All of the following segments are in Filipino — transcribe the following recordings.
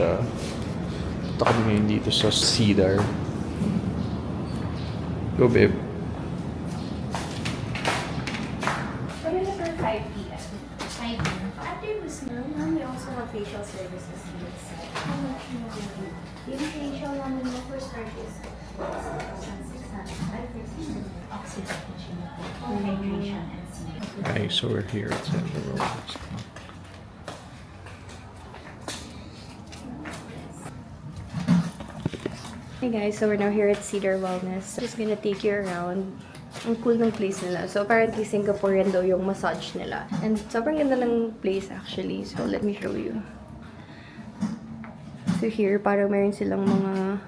siya. Punta kami ngayon dito sa Cedar. Go, babe. Kami na for 5 p.m. 5 p.m. After this naman, we also have facial services here. How much more do you? Yung facial namin mo for start is 1,600. Oxygenation, hydration, and sleep. Okay, so we're here at Central Wellness. Hey guys, so we're now here at Cedar Wellness. Just gonna take you around. Ang cool ng place nila. So apparently Singaporean daw yung massage nila. And sobrang ganda ng place actually. So let me show you. So here, parang meron silang mga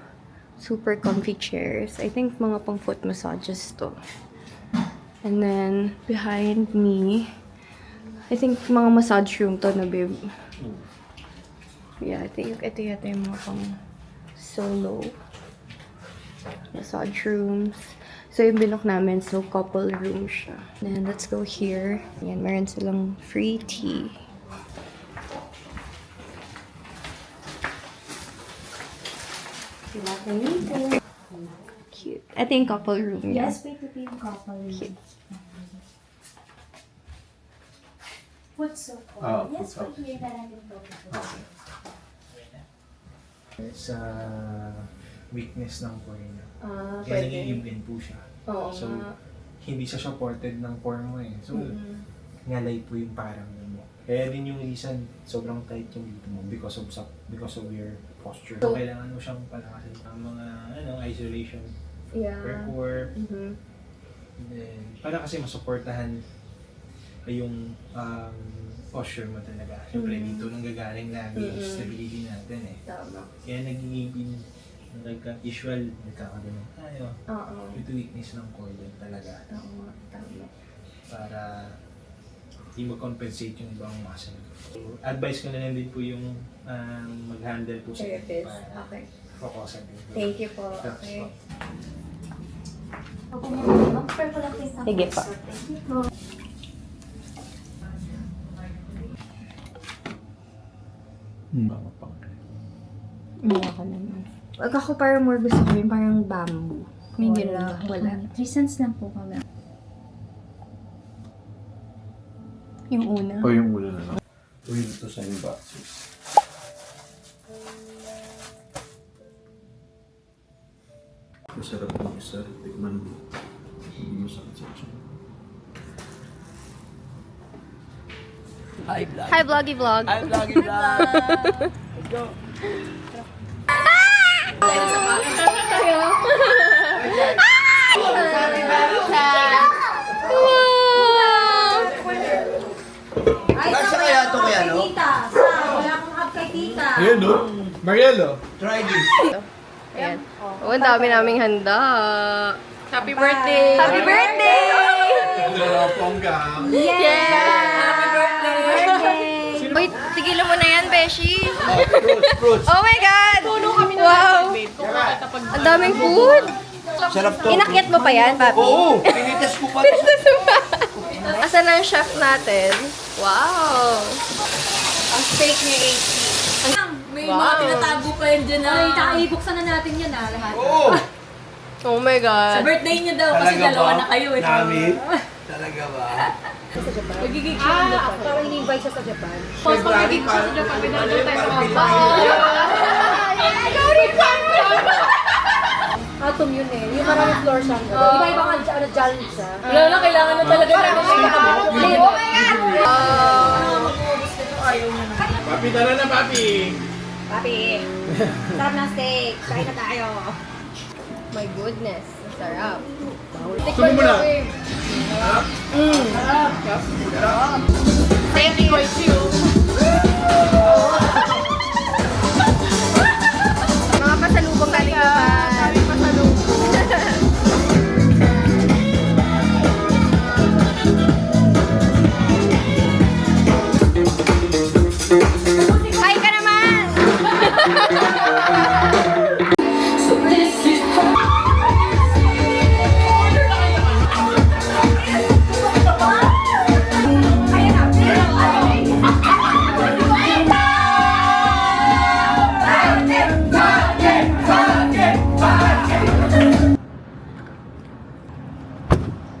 super comfy chairs. I think mga pang foot massages to. And then behind me, I think mga massage room to na babe. Yeah, I think ito yata yung mga pang solo massage rooms. So, yung binok namin, so couple room siya. Then, let's go here. Ayan, meron silang free tea. Cute. Ito yung couple room niya. Yes, pwede po yung couple. Cute. Foot soap po. Yes, po here na natin po. Sa weakness ng core niya. Kaya Pwede. nag-i-imprint po siya. Oo So, nga. hindi siya supported ng core mo eh. So, ngalay po yung parang mo. Kaya din yung reason, sobrang tight yung dito mo because of your posture. So, kailangan mo siyang palakasin ng mga isolation Yeah. per core. Mhm. Then, para kasi masuportahan yung posture mo talaga. Siyempre, dito nang gagaling lagi yung stability natin eh. Tama. Kaya nagiging usual, nagkakaganon tayo. Oo. Ito weakness ng core din talaga. Tama. Tama. Para hindi mag-compensate yung ibang muscle. So, advice ko na lang din po yung mag-handle po sa Therapist. para Okay. focusan din. Thank you po. Thanks Okay. po. Opo, ma'am. Purple lang please. Sige pa. Thank you po. Mukha ka naman. Pag ako parang more gusto ko yung parang bamboo. May gano'n. Wala. 3 cents lang po kami. Yung una. O yung ulo na lang. Uy, ito sa yung boxes. Masarap ng isa. Tikman mo. Hindi masakit sa tiyan. Hi, Vloggy Vlog. I'm vlogging vlog. Let's go. Kasya kaya ito kaya, no? Tita, wala akong hug kay tita. Ayan, no? Marielo. Try this. Ayan. Oh, ang dami naming handa. Happy birthday! Happy birthday! Pongga. Yeah! Happy birthday! Wait, tigilan mo na yan, Beshi. Fruits. Oh my God! Wow! Ang daming food! Sarap to. Inakyat mo pa yan, papi? Oo, pinitas ko pa. Asan na ang chef natin? Wow! Ang steak ni AC. May mga tinatago pa yun dyan na. Ibuksan na natin yan lahat. Oo. Oh my Sa God! birthday niyo daw kasi dalawa na kayo eh. Nami? Talaga ba? Magiging siya sa Japan. Parang ini-invite siya sa Japan. February pa. Atom yun eh. Yung maraming floors siya. Iba-ibang challenge siya. Wala na, kailangan na talaga namin siya nakabuklit. Papi, tara na, papi. Papi, sarap ng steak. Kain na tayo. My goodness, ang sarap. Sumo mo na. Thank you. Mga pasalubong galing Japan. Kain ka naman! Ayun na.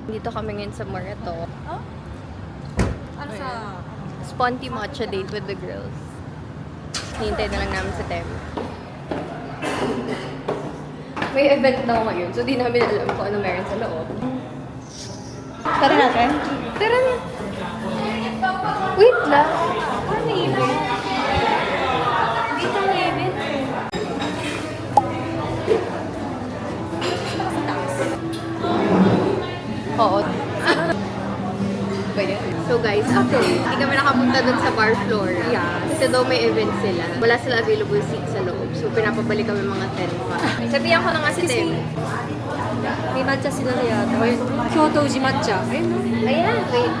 Dito kami ngayon sa Morato. Ano sa... Sponty matcha date with the girls. Hintay na lang namin si Tem. May event daw ngayon, so di namin alam kung ano meron sa loob. Tara natin. Tara na. Wait lang. Ano event? Dito na event. Oo. Pwede. So guys, actually, hindi kami nakapunta dun sa bar floor. Yeah. Kasi daw may event sila. Wala sila available seats sa loob. So pinapabalik kami mga 10 pa. Sabihan ko na nga si Tem. May matcha sila na yata. Kyoto Uji matcha. Ayun, no? Ayan, wait.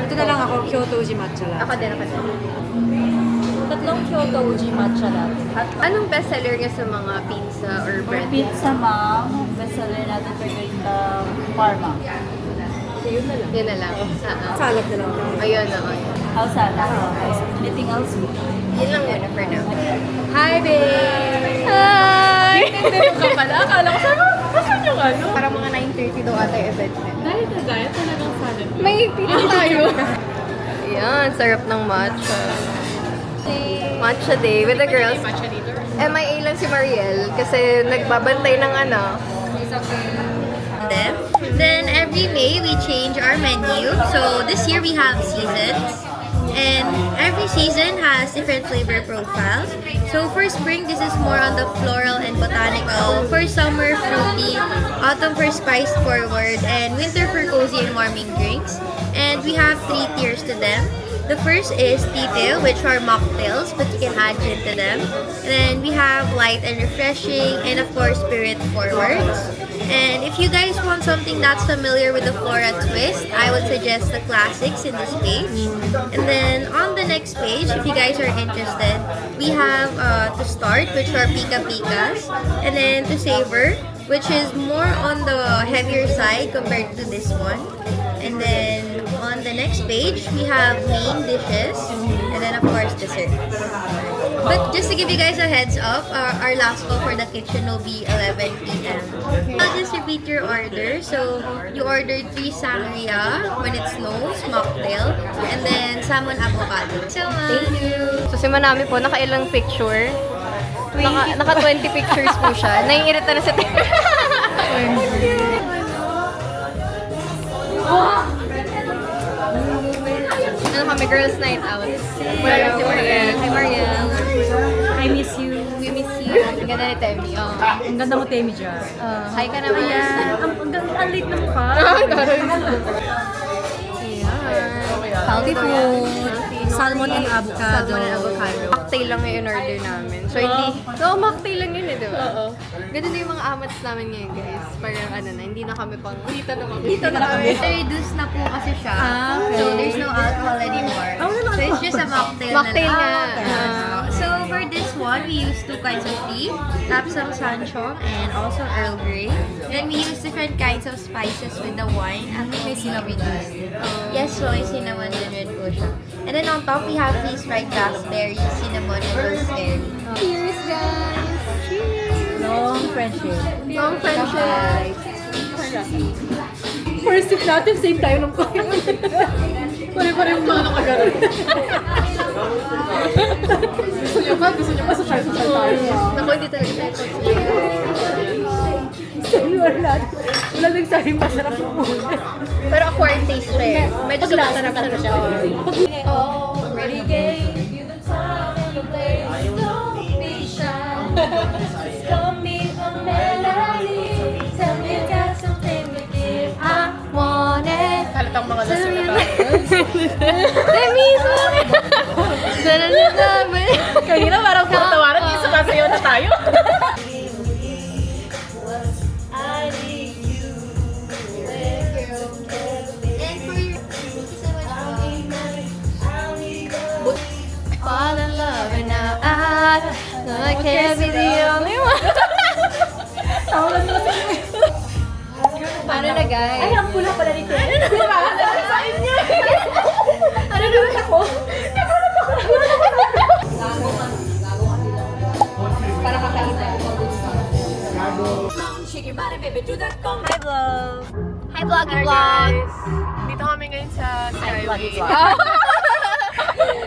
Ito na lang ako, Kyoto Uji matcha lang. Ako din. Tatlong Kyoto Uji matcha lang. Anong bestseller niya sa mga pizza or bread? Pizza ma'am, bestseller natin for Parma. Yun na lang. Salad na lang. Ayun na. How's that? Anything else? Yun lang muna for now. Hi, babe! Hi! Hindi mo ka pala. Akala ko saan yung ano? Parang mga 9:30 daw ata yung event na. Dahil na gaya talagang salad. May pila tayo. Ayan, sarap ng matcha. Matcha day with the girls. Matcha dito. MIA lang si Mariel kasi nagbabantay ng ano. Then every May we change our menu. So this year we have seasons. And every season has different flavor profiles. So for spring, this is more on the floral and botanical. For summer, fruity. Autumn for spiced forward. And winter for cozy and warming drinks. And we have 3 tiers to them. The first is tea-tail, which are mocktails, but you can add gin to them. And then we have light and refreshing, and of course, spirit forwards. And if you guys want something that's familiar with the Flora twist, I would suggest the classics in this page. And then on the next page, if you guys are interested, we have to start, which are Pika Pikas, and then to savor, which is more on the heavier side compared to this one. And then on the next page, we have main dishes, and then of course dessert. But just to give you guys a heads up, our last call for the kitchen will be 11 p.m. I'll just repeat your order. So you ordered 3 sangria when it snows, mocktail, and then salmon avocado. So thank you. So si Manami po, nakailang picture. Naka 20 pictures po siya. Naiirita na si Tem. Ano kami, girls night out. Wala si Mariel. Hi, Mariel. I miss you. We miss you. Ang ganda ni Temi. Oh. Ang ganda mo, Temi, dyan. Hi ka naman. Ayan. Ang late na mukha. Healthy food. Salmon and avocado. Salmon and avocado. Mocktail lang yung in-order namin. So, hindi... So, mocktail lang yun eh, di ba? Oo. Ganun na yung mga amats namin ngayon, guys. Parang ano na, hindi na kami pang... Dito na kami. Reduced na po kasi siya. So there's no alcohol anymore. So it's just a mocktail, Mocktail na nga. lang. So for this one, we use 2 kinds of tea, Lapsang Sanchong and also Earl Grey. Then we use different kinds of spices with the wine at the cinnamon reduced. Yes, so yung cinnamon din po siya. And then on top, we have freeze-dried raspberry, cinnamon, and rosemary. Cheers, guys! Cheers! Long friendship. Long friendship! First sip natin, same tayo ng kayo. Pare-pareho mga nakagaroon. Gusto niyo ba social tayo? Naku, hindi talaga tayo. Wala nagsabing masarap ng muna. Pero acquired taste siya eh. Medyo Paglasa sumasarap na siya. Already gave you the time and the place. Don't be shy. Just call me a melody. Tell me you got something to give. I want it. Halatang mga lasing na tayo. Demiso! Nananagami! Kanina parang pagtawaran, yung sumasayaw na tayo. I need you. And for your Fall in love and now I can't be the only one. Paano na, guys? Ay, ang pula pala nito. Ano naman ako? Para kakaita. Hi, vlog. Hi, Vloggy Vlog! Dito kami ngayon sa Skyway.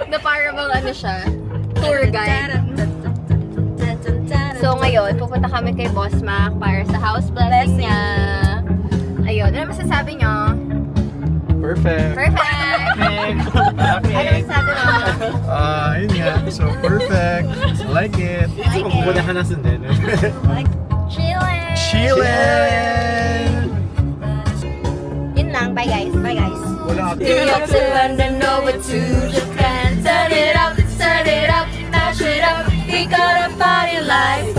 Na para bang ano siya, tour guide. So ngayon, pupunta kami kay Boss Mac para sa house blessing niya. Ayun, ano masasabi niyo? Perfect. Perfect! Ano masasabi mo? Yun nga. So, perfect. Like it. Like it. Pupunta ka na sundin. Chillin'! Chillin'! Yun lang. Bye guys. Bye guys. Wala New York to London, over to Japan. Turn it up, mash it up. We got a party like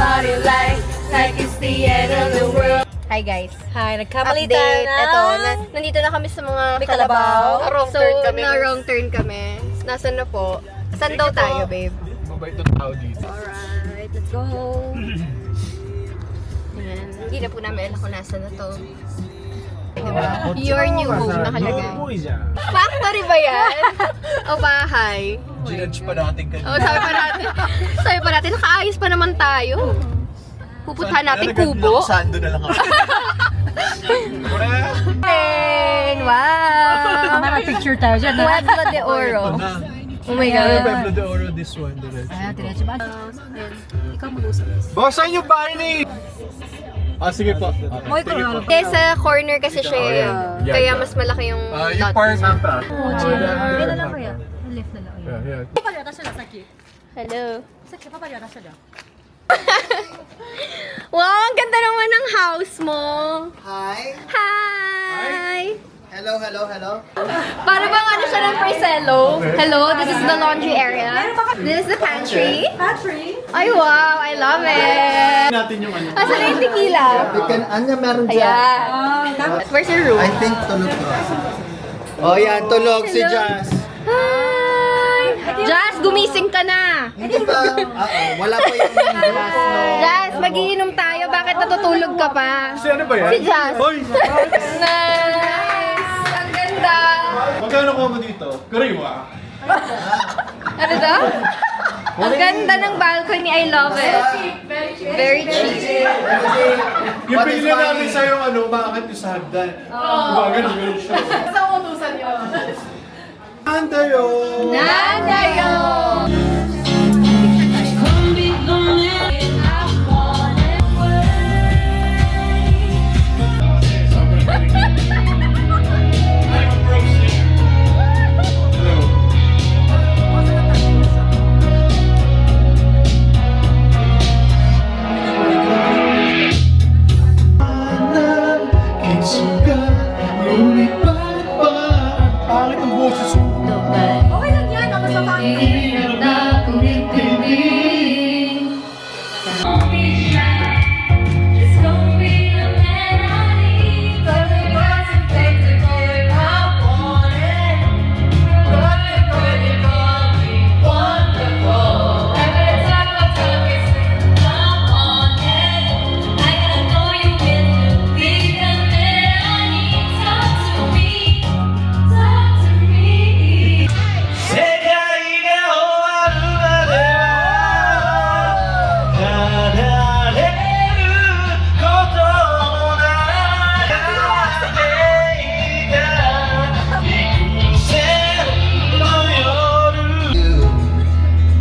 it's the end of the world. Hi guys. Hi, nagkamali Update. tayo na. Ito, nandito na kami sa mga May Kalabaw. Wrong So, turn kami. wrong turn kami. Nasaan na po? Saan daw tayo, babe? Mabait ng tao dito. Alright, let's go. Ayan. Hindi na po namin alam kung nasaan na to. Diba? Your new home nakalagay. Factory ba yan? O bahay? Ginudge pa natin kanina. O, sabi pa natin, nakaayos pa naman tayo. Pupuntahan natin kubo. Sando na lang ako. Wow! Mara picture tayo dyan. Pueblo de Oro. Oh my God. Pueblo de Oro, this one. Diretso ba? Ikaw mag-usap. Boss, saan yung bahay ni? Sige po. Moy ko na. Kasi sa corner kasi siya eh. Kaya mas malaki yung Yung lot. park. Ayun na lang kaya. Left na lang. Yeah. Papalya ta sila sa ki. Hello. Sa ki papalya ta sila. Wow, ang ganda naman ng house mo. Hi. Hi! Hello. Para bang ano siya ng Priscello. Hello, this is the laundry area. This is the pantry. Ay, wow, I love it. Natin yung ano. Asan na yung tequila? Anya meron dyan? Ayan. Where's your room? I think tulog ko. Oh, yan. Tulog si Hello. Jazz. Hi! Jazz, gumising ka na. Hindi pa. Wala pa yung glass, no? Jazz, magiinom tayo. Bakit natutulog ka pa? Si ano ba yan? Si Jazz. Hoy! Nice! Ang ganda! Magkano ko mo dito? Kariwa. Ano daw? Ang ganda ng balcony. I love it. Very cheap. Yung pili namin sa'yo ano, bakit yung sa hagdan? Diba, ganun siya. Sa utusan yun. Antayo! Nandayo! Bakit ang boses mo? Okay lang yan. Tapos pa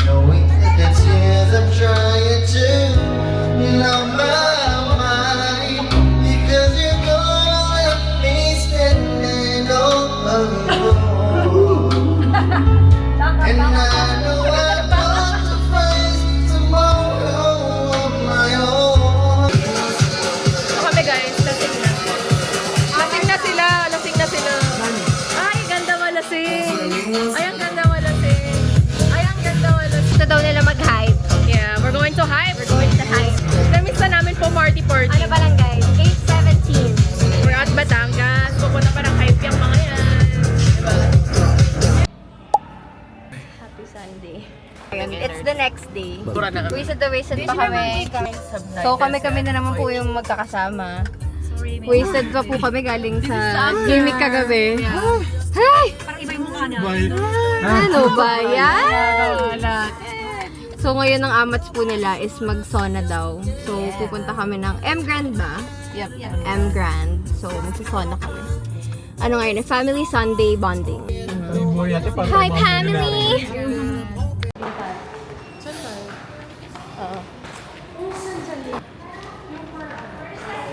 Knowing that the tears I'm trying to numb my mind, because you're gonna let me standing all alone. And I know I've got to face tomorrow on my own. Kami guys, lasing na. Lasing na sila. Ay, ganda malasing. Ay, ang ganda malasing. Gusto daw nila mag-hype. Yeah, we're going to hype. We're going to hype. Namiss na namin po party. Ano ba lang guys? 8:17. We're at Batangas. Pupunta pa ng hype yung mga yan. Diba? Happy Sunday. It's the next day. Wasted pa kami. So kami na naman po yung magkakasama. Wasted pa po kami galing sa gimmick kagabi. Ay! Parang iba yung mukha niya. Ano ba yan? So ngayon ang amats po nila is mag-sauna daw. So pupunta kami ng M Grand ba? Yep. M Grand. So, magsasona kami. Ano ngayon? Family Sunday bonding. Hi, family!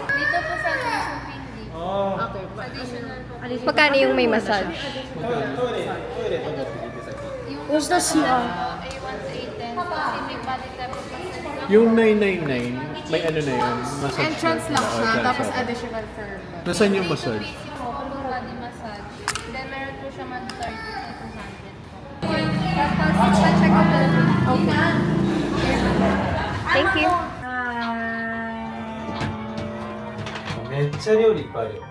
Dito po sa Pindi. Additional po. Magkano yung may massage? Where's the CR? Ay, 1,810. Kasi may body tap po. Yung 999, may ano na yun? Massage Entrance lang Oo, siya, entrance tapos lang. additional for Nasaan yung massage? Full body massage. Then meron po siya mag-30 to 200 po. Tapos, check out na lang. Okay. Thank you. めっちゃ料理いっぱいあるよ。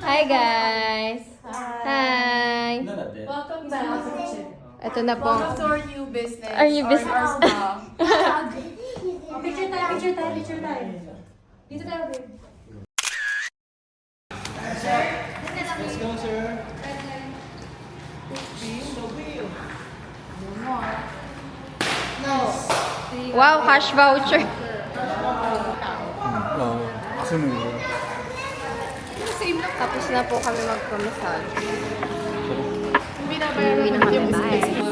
Hi, guys! Hi! Welcome back. Ito na po. Welcome to our new business. Our new business. Our spa. Picture tayo. Dito tayo, babe. Let's go, sir. Wow, cash voucher. Oo, kasi mura. Tapos na po kami magpamassage. Binabayaran Uwi na naman kami, yung bye. business.